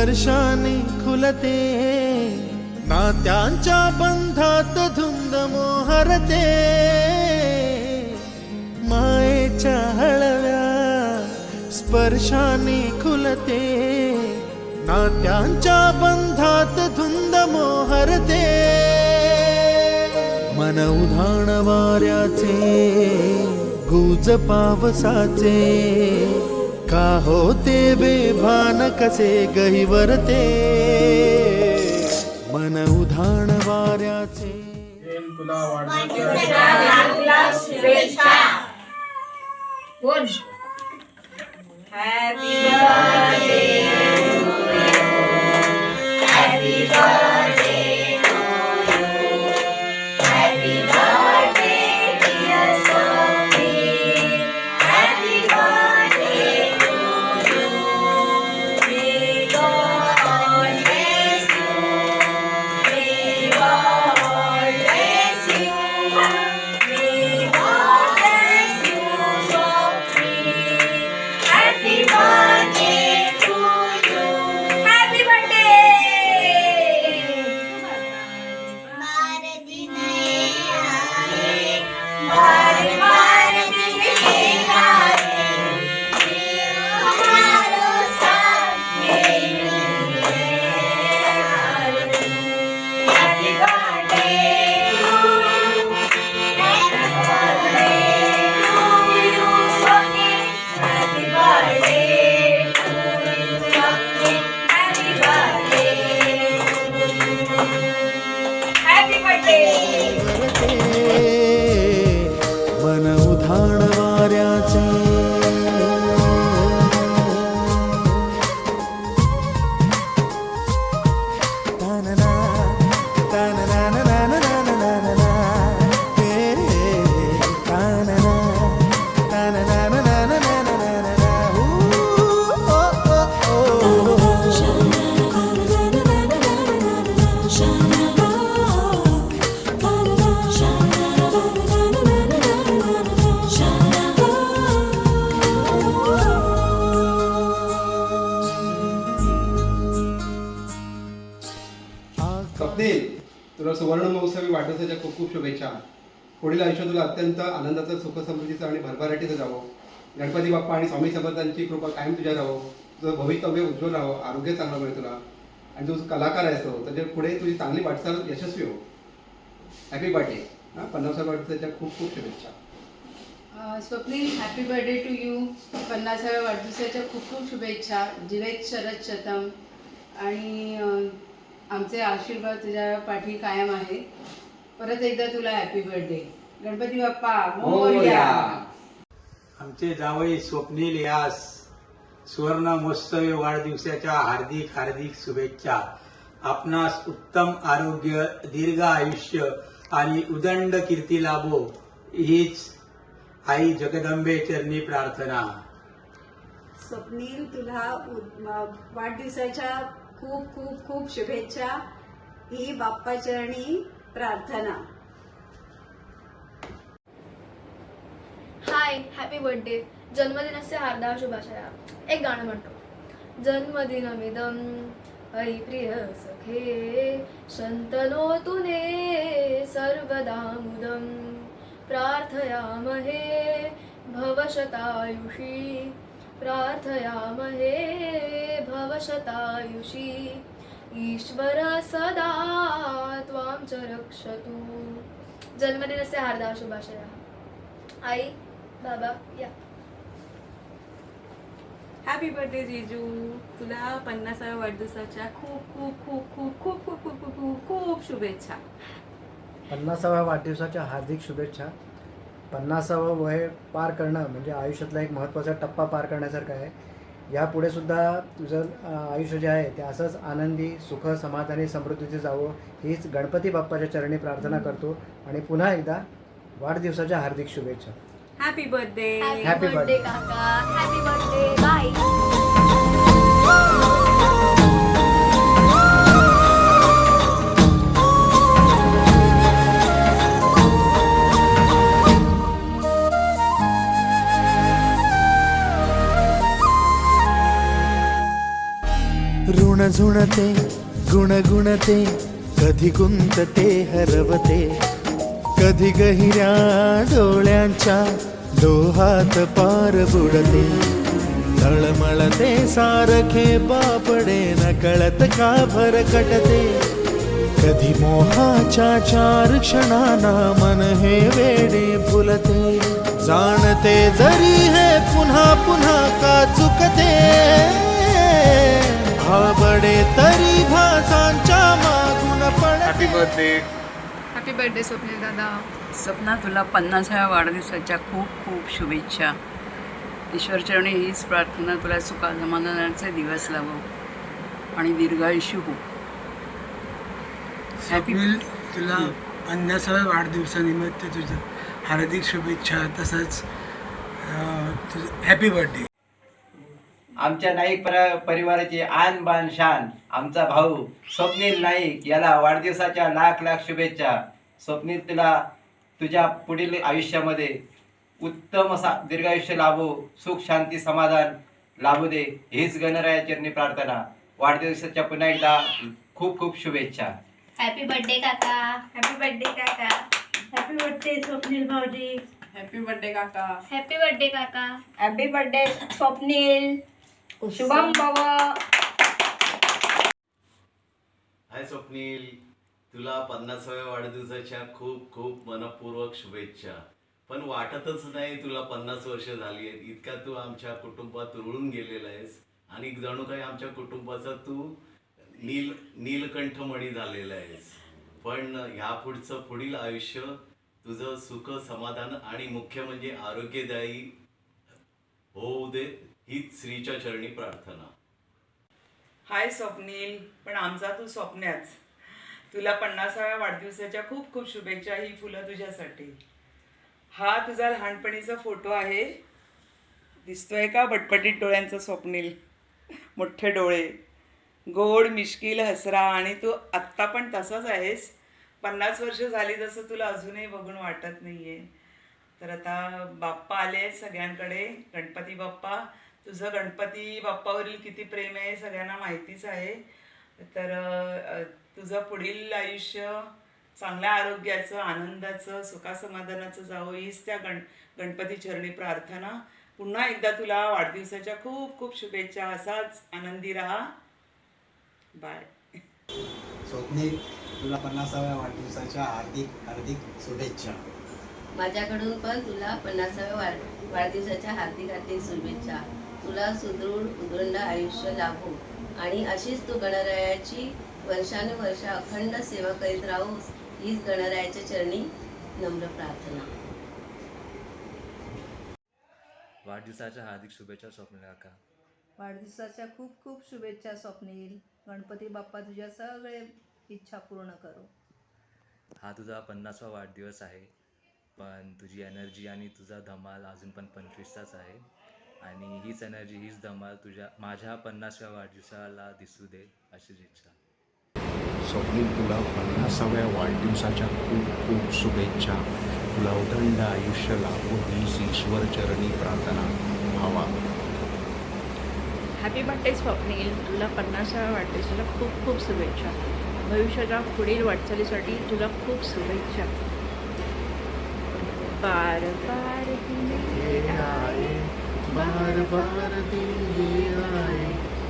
स्पर्शाने खुलते, नात्यांच्या बंधात धुंद मोहरते, मायेच्या हळव्या स्पर्शाने खुलते, नात्यांच्या बंधात धुंद मोहरते, मन उधाण वाऱ्याचे गुज पावसाचे, का होते बेभान कसे गहिवरते, मन उधाण वाऱ्याचे. तुला वाढदिवसाच्या शुभेच्छा. बोल. Happy birthday to you. Happy birthday to you. Happy birthday dear Swapnil. Happy birthday to you. May god bless you. May God bless you. May God bless you, Swapnil. Happy birthday to you. Happy birthday. बार दिन आए, बार दिन आए, हमारो साथ ये मिले. Happy birthday to you. Happy birthday to you, Swapnil. Happy birthday to you, Swapnil. Happy birthday to you. Happy birthday. मन उधाण वाऱ्याचे. तानना, तानना, तानना, हे, तानना, तानना, ओ, ओ, ओ. स्वप्नील, तुला सुवर्ण महोत्सवी वाढदिवसाच्या खूप खूप शुभेच्छा. पुढील आयुष्य तुला अत्यंत आनंदाचं, सुख समृद्धीचं आणि भरभराटीचं जावो. गणपती बाप्पा आणि स्वामी समर्थांची कृपा कायम तुझ्या राहो. तुझं भवितव्य उज्ज्वल राहो, आरोग्य चांगलं मिळेल तुला, आणि तू कलाकार आहेस तो, त्याच्या पुढे तुझी चांगली वाटचाल यशस्वी हो. Happy birthday. 50व्या वाढदिवसाच्या खूप खूप शुभेच्छा. Swapnil, happy birthday to you. 50व्या वाढदिवसाच्या खूप खूप शुभेच्छा. जीवेत शरद शतम. आणि आमचे आशीर्वाद तुझ्या पाठी कायम आहे. परत एकदा तुला हॅपी बर्थडे. गणपती बाप्पा मोरया. आमचे जावई स्वप्नील यास सुवर्ण महोत्सवी वाढदिवसाच्या हार्दिक हार्दिक शुभेच्छा. आपणास उत्तम आरोग्य, दीर्घ आयुष्य आणि उदंड कीर्ती लाभो हीच आई जगदंबे चरणी प्रार्थना. स्वप्नील, तुला वाढदिवसाच्या खूप खूप खूप शुभेच्छा. ही बाप्पाचरणी प्रार्थना. हाय, हॅपी बर्थडे. जन्मदिनाच्या हार्दिक शुभाशया. एक गाणं म्हणतो. जन्मदिनमिदं हरिप्रिय सखे, शन्तनो तुने सर्वदा मुदं, प्रार्थयामहे भवशतायुषी, प्रार्थयामहे भवशतायुषी. ईश्वर सदा त्वां च रक्षतु. जन्मदिनाच्या हार्दिक शुभाशया. आई, बाबा या. हॅपी बर्थडे जीजू. तुला 50व्या वाढदिवसाच्या खूप खूप खूप खूप खूप खूप खूप खूप खूप खूप शुभेच्छा. 50व्या वाढदिवसाच्या हार्दिक शुभेच्छा. 50वं वय पार करणं म्हणजे आयुष्यातला एक महत्त्वाचा टप्पा पार करण्यासारखं आहे. यापुढे सुद्धा तुझं आयुष्य जे आहे ते असंच आनंदी, सुख, समाधानी, समृद्धीचे जावं हीच गणपती बाप्पाच्या चरणी प्रार्थना करतो. आणि पुन्हा एकदा वाढदिवसाच्या हार्दिक शुभेच्छा. Happy birthday. हॅपी बर्थडे काका. Happy birthday. बाय. ऋण झुणझुणते गुणगुणते कधी गुंतते हरवते कधी गहिऱ्या डोळ्यांच्या डोहात पार बुडते तळमळते सारखे बापडे न कळत का भरकटते कधी मोहाच्या 4 क्षणांना मन हे वेडे फुलते जाणते जरी हे पुन्हा पुन्हा का चुकते भाबडे तरी भासांच्या मागून पडते हॅपी बर्थडे स्वप्नील दादा. सपना तुला 50व्या वाढदिवसाच्या खूप खूप शुभेच्छा. ईश्वरचरणी हीच प्रार्थना तुला सुखा समाधानाचे दिवस लाभो आणि दीर्घायुष्य हो. हॅपी तुला 50व्या वाढदिवसानिमित्त तुझं हार्दिक शुभेच्छा. तसंच हॅपी बर्थडे. आमच्या नाईक परिवाराची आन बान शान आमचा भाऊ स्वप्नील नाईक याला वाढदिवसाच्या लाख लाख शुभेच्छा. स्वप्नील तुला तुझ्या पुढील आयुष्यामध्ये उत्तम असा दीर्घायुष्य लाभो सुख शांती समाधान लाभू दे हीच गणरायाचरणी प्रार्थना. वाढदिवसाच्या पुन्हा एकदा खूप खूप शुभेच्छा. हॅपी बर्थडे काका. हॅपी बर्थडे काका. हॅपी बर्थडे स्वप्नील भाऊजी. हॅपी बर्थडे काका. हॅपी बर्थडे काका. Happy birthday Swapnil. शुभम भव. हाय स्वप्नील, तुला 50व्या वाढदिवसाच्या खूप खूप मनपूर्वक शुभेच्छा. पण वाटतच नाही तुला 50 वर्ष झाली आहेत. इतका तू आमच्या कुटुंबात रुळून गेलेला आहेस आणि जणू काही आमच्या कुटुंबाचा तू नीलकंठमणी झालेला आहेस. पण ह्या पुढील आयुष्य तुझं सुख समाधान आणि मुख्य म्हणजे आरोग्यदायी होऊ दे हीच श्रीच्या चरणी प्रार्थना. हाय स्वप्नील, पण आमचा तू स्वप्न्याच. तुला 50व्या वाढदिवसाच्या खूप खूप शुभेच्छा. ही फुलं तुझ्यासाठी. हा तुझा लहानपणीचा फोटो आहे. दिसतोय का बटपटीत डोळ्यांचा स्वप्नील. मोठे डोळे, गोड मिश्किल हसरा आणि तू आत्ता पण तसाच आहेस. 50 वर्ष झाली तसं तुला अजूनही बघून वाटत नाही आहे. तर आता बाप्पा आले आहेत सगळ्यांकडे. गणपती बाप्पा, तुझं गणपती बाप्पावरील किती प्रेम आहे सगळ्यांना माहितीच आहे. तर तुझं पुढील आयुष्य चांगल्या आरोग्याचं आनंदाचं सुखासमाधानाचं जावं हीच त्या गणपती चरणी प्रार्थना. पुन्हा एकदा तुला वाढदिवसाच्या खूप खूप शुभेच्छा. असाच आनंदी राहा. बाय. स्वप्नील, तुला 50व्या वाढदिवसाच्या हार्दिक हार्दिक शुभेच्छा. माझ्याकडून पण तुला 50व्या वाढदिवसाच्या हार्दिक हार्दिक शुभेच्छा. तुला सुदृढ उदंड आयुष्य लाभो आणि अशीच तू गणरायाची वर्षानुवर्ष अखंड सेवा करीत राहूस हीच गणरायाच्या चरणी नम्र प्रार्थना. वाढदिवसाच्या हार्दिक शुभेच्छा स्वप्नील काका. वाढदिवसाच्या खूप खूप शुभेच्छा स्वप्नील. गणपती बाप्पा तुझ्या सगळे इच्छा पूर्ण करो. हा तुझा 50वा वाढदिवस आहे, पण तुझी एनर्जी आणि तुझा धमाल अजून पण 25चाच आहे आणि हीच एनर्जी हीच धमाल माझ्या 50व्या वाढदिवसाला दिसू दे अशीच इच्छा. स्वप्नील, तुला 50व्या वाढदिवसाच्या खूप खूप शुभेच्छा. तुला उदंड आयुष्य लाभो हीच ईश्वर चरणी प्रार्थना. भावा. Happy birthday Swapnil. तुला 50व्या वाढदिवसाला खूप खूप शुभेच्छा. भविष्याच्या पुढील वाटचालीसाठी तुला खूप शुभेच्छा. बार बार दिन ये आए, बार बार दिन ये आए,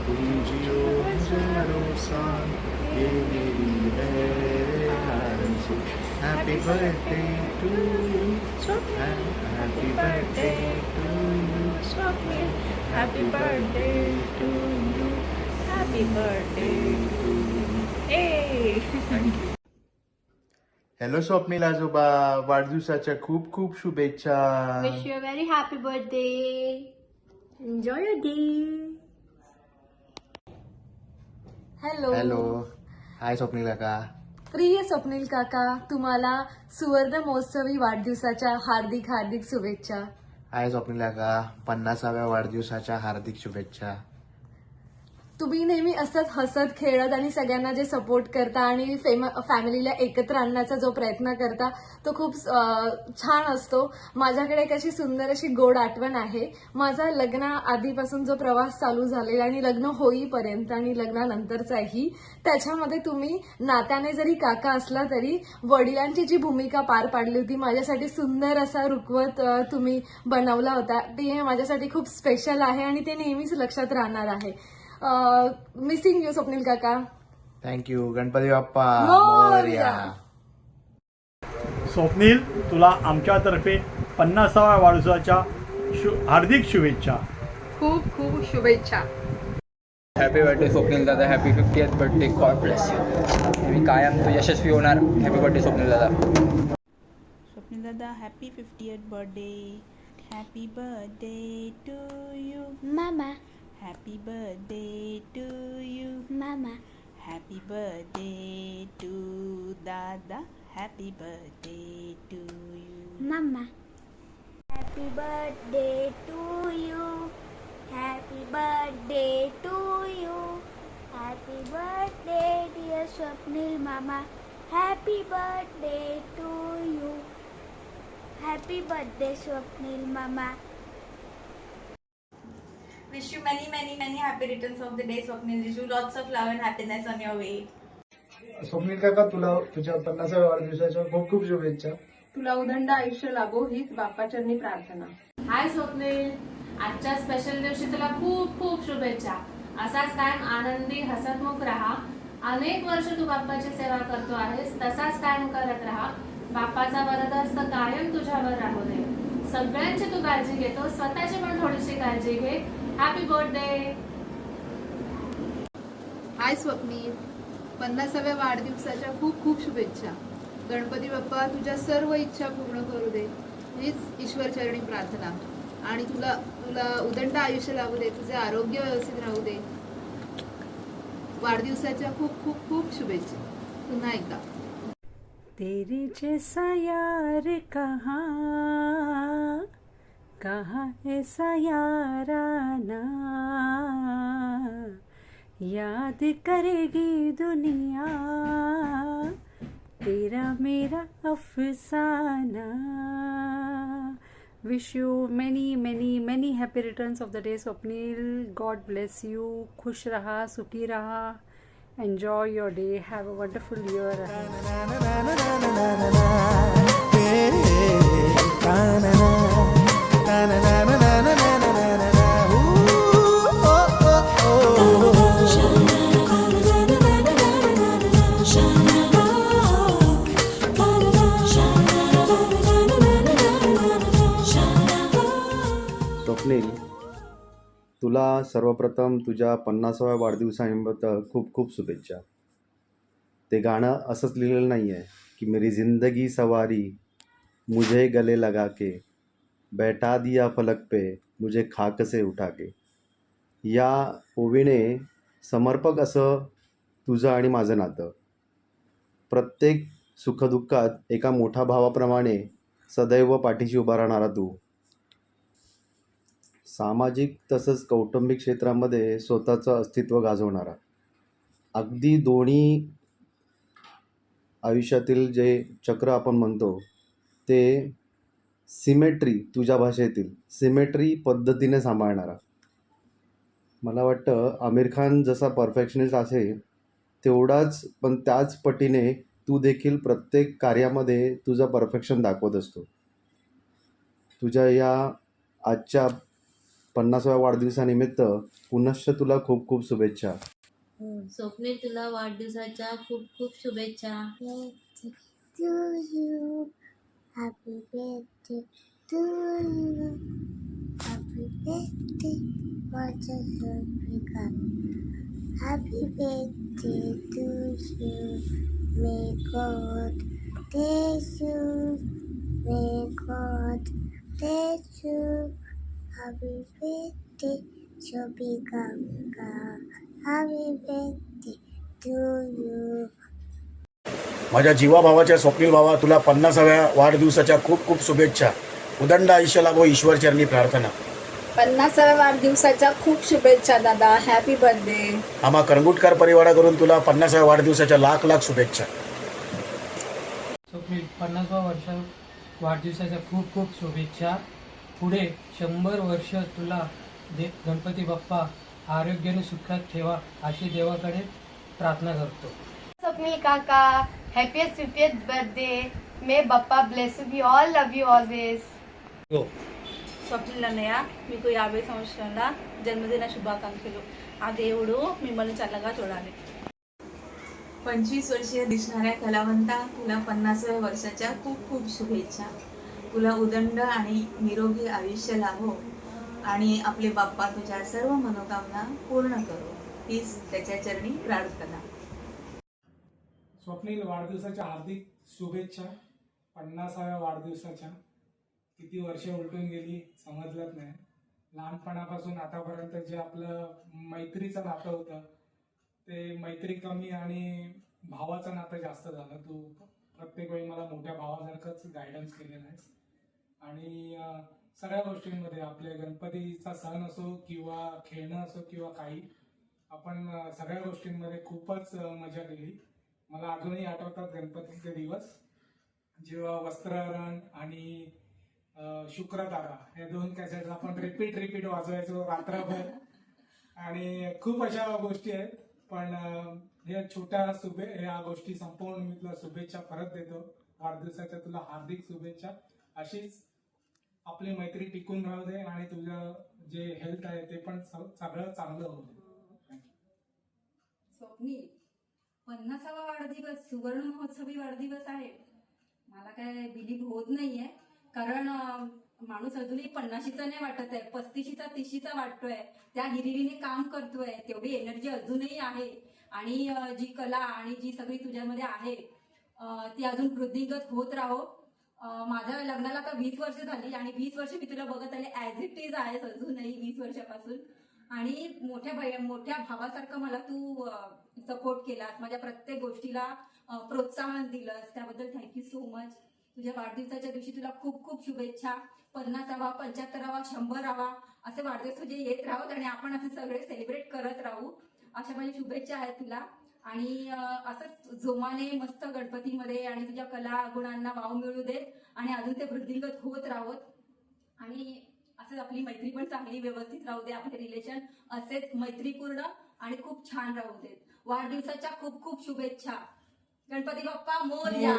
तुम जियो हजारों साल, ये मेरी है आरज़ू. Happy birthday to you. Happy birthday to you Swapnil. Happy birthday to you. Happy birthday to you. ए हॅलो स्वप्नील आजोबा, वाढदिवसाच्या खूप खूप शुभेच्छा. Wish you very happy birthday. Enjoy your day. Hello. Hi Swapnil काका. प्रिय स्वप्नील काका, तुम्हाला सुवर्ण महोत्सवी वाढदिवसाच्या हार्दिक हार्दिक शुभेच्छा. हाय स्वप्नील काका, 50व्या वाढदिवसाच्या हार्दिक शुभेच्छा. तुम्ही नेहमी असंच हसत खेळत आणि सगळ्यांना जे सपोर्ट करता आणि फॅमिलीला एकत्र आणण्याचा जो प्रयत्न करता तो खूप छान असतो. माझ्याकडे एक अशी सुंदर अशी गोड आठवण आहे. माझा लग्ना आधीपासून जो प्रवास चालू झालेला आणि लग्न होईपर्यंत आणि लग्नानंतरचाही, त्याच्यामध्ये तुम्ही नात्याने जरी काका असला तरी वडिलांची जी भूमिका पार पाडली होती, माझ्यासाठी सुंदर असा रुखवत तुम्ही बनवला होता. ते माझ्यासाठी खूप स्पेशल आहे आणि ते नेहमीच लक्षात राहणार आहे. मिसिंग यू स्वप्नील काका. थँक्यू. गणपती बाप्पा मोरया. स्वप्नील, तुला आमच्यातर्फे 50व्या वाढदिवसाच्या हार्दिक शुभेच्छा. खूप खूप शुभेच्छा. हॅपी बर्थडे स्वप्नील दादा. Happy 50th birthday. God bless you. मी कायम तू यशस्वी होणार. हॅपी बर्थडे स्वप्नील दादा. स्वप्नील दादा, happy 50th birthday. Happy birthday to you मामा. हॅपी बर्थडे टू यू मामा. हॅपी बर्थडे टू दादा. हॅपी बर्थडे टू यू मामा. Happy birthday to you. Happy birthday to you. Happy birthday dear Swapnil मामा. Happy birthday to you. Happy birthday Swapnil मामा. Wish you many, many, many happy returns of the day, Swapnil Jiju. Lots of love and happiness on your way. Swapnil काका, तुला तुझ्या 50व्या वाढदिवसाच्या खूप खूप शुभेच्छा. तुला उदंड आयुष्य लाभो हीच बाप्पाचरणी प्रार्थना. हाय स्वप्नील, आजच्या स्पेशल दिवशी तुला खूप खूप शुभेच्छा. असाच कायम आनंदी हसतमुख राहा. अनेक वर्ष तू बाप्पाची सेवा करतो आहेस, तसाच कायम करत राहा. बाप्पाचा वरदहस्त कायम तुझ्यावर राहू दे. सगळ्यांची तू काळजी घेतो, स्वतःची पण थोडीशी काळजी घे. Happy birthday. हाय स्वप्नील, 50व्या वाढदिवसाच्या खूप खूप शुभेच्छा. गणपती बाप्पा तुझ्या सर्व इच्छा पूर्ण करू दे हीच ईश्वरचरणी प्रार्थना. आणि तुला तुला उदंड आयुष्य लाभू दे. तुझे आरोग्य व्यवस्थित राहू दे. वाढदिवसाच्या खूप खूप खूप शुभेच्छा पुन्हा एकदा. तेरे जैसा यार कहाँ ऐसा याराना, याद करेगी दुनिया तेरा मेरा अफसाना. Wish you many many many happy returns of the day Swapnil. God bless you. खुश रहा, सुखी रहा. Enjoy your day. Have a wonderful year ahead. Swapnil, तुला सर्वप्रथम तुझ्या 50व्या वाढदिवसानिमित्त खूप खूप शुभेच्छा. ते गाणं असंच लिहिलेलं नाही आहे की मेरी जिंदगी सवारी मुझे गले लगा के, बैठा दिया फलक पे मुझे खाक से उठा के. या ओवीने समर्पक असं तुझं आणि माझं नातं. प्रत्येक सुखदुःखात एका मोठ्या भावाप्रमाणे सदैव पाठीशी उभा राहणारा तू. सामाजिक तसंच कौटुंबिक क्षेत्रामध्ये स्वतःचं अस्तित्व गाजवणारा. अगदी दोन्ही आयुष्यातील जे चक्र आपण म्हणतो ते सिमेट्री, तुझ्या भाषेतील सिमेट्री पद्धतीने सांभाळणारा. मला वाटतं आमिर खान जसा परफेक्शनिस्ट असेल तेवढाच पण त्याच पटीने तू देखील प्रत्येक कार्यामध्ये तुझं परफेक्शन दाखवत असतो. तुझ्या या आजच्या 50व्या वाढदिवसानिमित्त पुनश्च तुला खूप खूप शुभेच्छा. स्वप्नील, तुला वाढदिवसाच्या खूप खूप शुभेच्छा. Happy birthday to you. Happy birthday माझ्या Sonika. Happy birthday to you. May God bless you. May God bless you. Happy birthday, Shobika. Happy birthday to you. माझ्या जीवा भावाच्या स्वप्नील भावा, तुला 50व्या वाढदिवसाच्या खूप खूप शुभेच्छा. उदंड आयुष्य लाभो ईश्वर चरणी प्रार्थना. 50व्या वाढदिवसाच्या खूप शुभेच्छा दादा. Happy birthday. आम्हा करंगुटकर परिवाराकडून तुला 50व्या वाढदिवसाच्या लाख लाख शुभेच्छा. स्वप्नील 50व्या वाढदिवसाच्या खूप खूप शुभेच्छा. पुढे 100 वर्ष तुला गणपती बाप्पा आरोग्याने सुखात ठेवा अशी देवाकडे प्रार्थना करतो. स्वप्नील काका happiest 50th birthday. May Bappa bless you all, love you always. Swapnil అన్నయ్య మీకు 50 సంవత్సరాల జన్మదిన శుభాకాంక్షలు. ఆ దేవుడు మిమ్మల్ని చల్లగా చూడాలి. 25 वर्षीय दिसणाऱ्या कलावंता तुला 50व्या वर्षाच्या खूप खूप शुभेच्छा. तुला उदंड आणि निरोगी आयुष्य लाभो आणि आपले बाप्पा तुझ्या सर्व मनोकामना पूर्ण करो हीच त्याच्या चरणी प्रार्थना. स्वप्नील वाढदिवसाच्या हार्दिक शुभेच्छा. 50व्या वाढदिवसाच्या. किती वर्ष उलटून गेली समजलंच नाही. लहानपणापासून आतापर्यंत जे आपलं मैत्रीचं नातं होतं ते मैत्री कमी आणि भावाचं नातं जास्त झालं. तू प्रत्येक वेळी मला मोठ्या भावासारखंच गायडन्स केलेलं आहेस आणि सगळ्या गोष्टींमध्ये आपले गणपतीचा सण असो किंवा खेळणं असो किंवा काही आपण सगळ्या गोष्टींमध्ये खूपच मजा केली. मला अजूनही आठवतात गणपतीचे दिवस जेव्हा वस्त्रहरण आणि शुक्रतारा हे 2 कॅसेट्स आपण रिपीट वाजवायचो रात्रभर आणि खूप अशा गोष्टी आहेत. पण या छोट्या या गोष्टी संपवून मी तुला शुभेच्छा परत देतो. वाढदिवसाच्या तुला हार्दिक शुभेच्छा. अशीच आपली मैत्री टिकून राहू दे आणि तुझं जे हेल्थ आहे ते पण सगळं चांगलं होऊ दे. स्वप्नील 50वा वाढदिवस सुवर्ण महोत्सवी वाढदिवस आहे. मला काय बिलीव्ह होत नाहीये कारण माणूस अजूनही 50चा नाही वाटत आहे, 35चा 30चा वाटतोय. त्या हिरिरीने काम करतोय. तेवढी एनर्जी अजूनही आहे आणि जी कला आणि जी सगळी तुझ्यामध्ये आहे ती अजून वृद्धिंगत होत राहो. माझ्या लग्नाला आता 20 वर्ष झाली आणि 20 वर्ष मी तुला बघत आले. ॲज इट इज आहेस अजूनही 20 वर्षापासून आणि मोठ्या भावासारखं मला तू सपोर्ट केलास. माझ्या प्रत्येक गोष्टीला प्रोत्साहन दिलंस. त्याबद्दल थँक्यू सो मच. तुझ्या वाढदिवसाच्या दिवशी तुला खूप खूप शुभेच्छा. 50वा 75वा 100वा असे वाढदिवस तुझे येत राहूत आणि आपण असे सगळे सेलिब्रेट करत राहू अशा माझ्या शुभेच्छा आहेत तुला. आणि असंच जोमाने मस्त गणपतीमध्ये आणि तुझ्या कला गुणांना वाव मिळू देत आणि अजून ते वृद्धिंगत होत राहोत आणि असंच आपली मैत्री पण चांगली व्यवस्थित राहू दे. आपले रिलेशन असेच मैत्रीपूर्ण आणि खूप छान राहू देत. वाढदिवसाच्या खूप खूप शुभेच्छा. गणपती बाप्पा मोरया.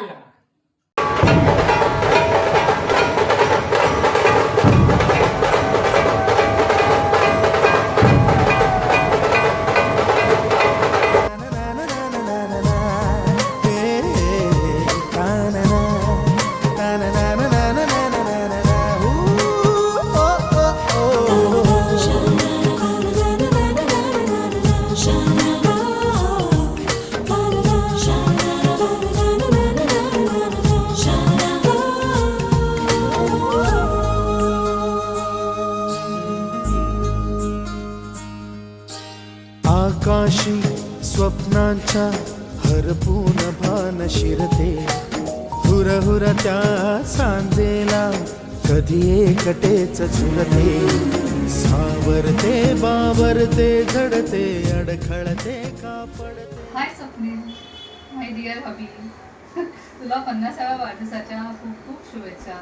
आकाशी स्वप्नांच्या हरपून भान शिरते. हुरहुर त्या सांजेला कधी एकटेच झुलते. सावरते बावरते झडते अडखळते का पडते. हाय स्वप्नील, माय डिअर हबी. तुला 50व्या वाढदिवसाच्या खूप खूप शुभेच्छा.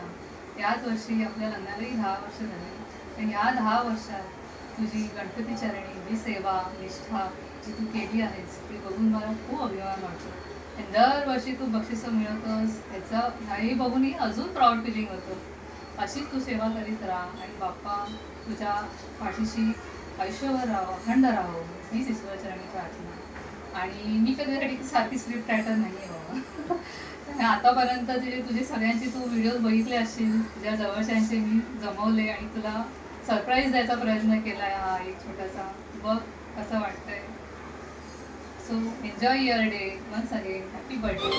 याच वर्षी आपल्या लग्नालाही 10 वर्ष झाली आणि या 10 वर्षात तुझी गणपती चरणी जी सेवा निष्ठा जी तू केली आहेस ती बघून मला खूप अभिमान वाटतो. आणि दरवर्षी तू बक्षिसं मिळवतोस ह्याही बघूनही अजून प्राऊड फिलिंग होतं. अशीच तू सेवा करीत राहा आणि बाप्पा तुझ्या पाठीशी आयुष्यभर राहो, अखंड राहो हीच ईश्वरचरणी प्रार्थना. आणि मी कधीसाठी सारखी स्क्रिप्ट रायटर नाही आहे बाबा. आतापर्यंत तुझे सगळ्यांचे तू व्हिडिओ बघितले असतील, तुझ्या जवळच्यांचे मी जमवले आणि तुला सरप्राईज द्यायचा प्रयत्न केला आहे. हा एक छोटासा बघ कसं वाटतंय. So enjoy your day. Once again happy birthday.